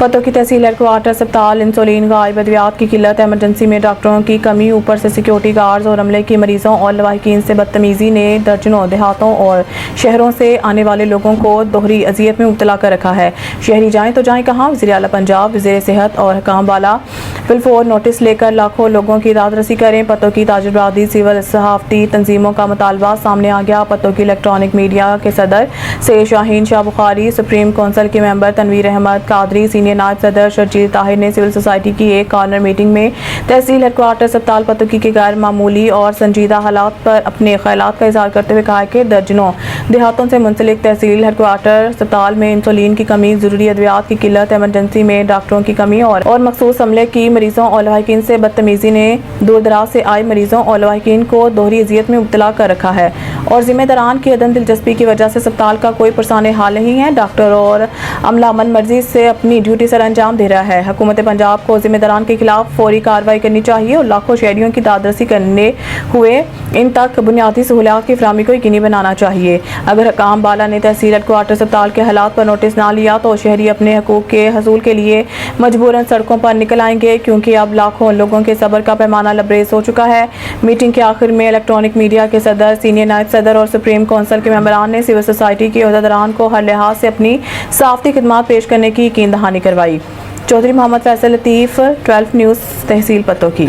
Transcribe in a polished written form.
पतों की तहसील हेडक्वार्टर अस्पताल इंसुलिन गायब, अद्वियात की किल्लत, एमरजेंसी में डॉक्टरों की कमी, ऊपर से सिक्योरिटी गार्ड्स और अमले की मरीजों और लवाहिकीन से बदतमीजी ने दर्जनों देहातों और शहरों से आने वाले लोगों को दोहरी अजियत में मुब्तला कर रखा है। शहरी जाएं तो जाएं कहाँ? वज़ीर आला पंजाब, वज़ीर सेहत और हकाम बाला बिलफोर नोटिस लेकर लाखों लोगों की दाद रसी करें। पतों की ताजिर बरादरी, सिविल सहाफ़ती तंजीमों का मुतालबा सामने आ गया। पतों की इलेक्ट्रॉनिक मीडिया के सदर सैयद शाहीन शाह बुखारी, सुप्रीम कौंसिल के मेंबर तनवीर अहमद कादरी, सीनियर नायब सदर शर्जील ताहिर ने सिविल सोसाइटी की एक कॉर्नर मीटिंग में तहसील हेडक्वार्टर अस्पताल पतोकी के गैर मामूली और संजीदा हालात पर अपने ख्यालात का इजहार करते हुए कहा कि दर्जनों देहातों से मुंसलिक तहसील हेडक्वार्टर अस्पताल में इंसुलिन की कमी, ज़रूरी अद्वियात की किल्लत, एमरजेंसी में डॉक्टरों की कमी और मखसूस अमले की मरीजों और लवाहिकीन से बदतमीजी ने दूर दराज से आए मरीजों और लवाहिकीन को दोहरी अजियत में मुब्तला कर रखा है और जिम्मेदारान की अदम दिलचस्पी की वजह से अस्पताल का कोई पुरसान हाल नहीं है। डॉक्टर और अमला मन मर्जी से अपनी ड्यूटी सर अंजाम दे रहा है। हुकूमत पंजाब को जिम्मेदारान के खिलाफ फौरी कार्रवाई करनी चाहिए और लाखों शहरियों की दादरसी करने हुए इन तक बुनियादी सहूलियात की फराहमी को यकीनी बनाना चाहिए। अगर हकाम बाला ने तहसील हेडक्वार्टर अस्पताल के हालात पर नोटिस ना लिया तो शहरी अपने हकूक के हसूल के लिए मजबूरन सड़कों पर निकल आएंगे, क्योंकि अब लाखों लोगों के सब्र का पैमाना लबरेज हो चुका है। मीटिंग के आखिर में इलेक्ट्रॉनिक मीडिया के सदर, सीनियर नायब सदर और सुप्रीम कौंसिल के मेंबरान ने सिविल सोसाइटी के अहदेदारान को हर लिहाज से अपनी साफ़ती खिदमात पेश करने की यकीन दहानी करवाई। चौधरी मोहम्मद फैसल लतीफ़, 12 न्यूज़, तहसील पतोकी।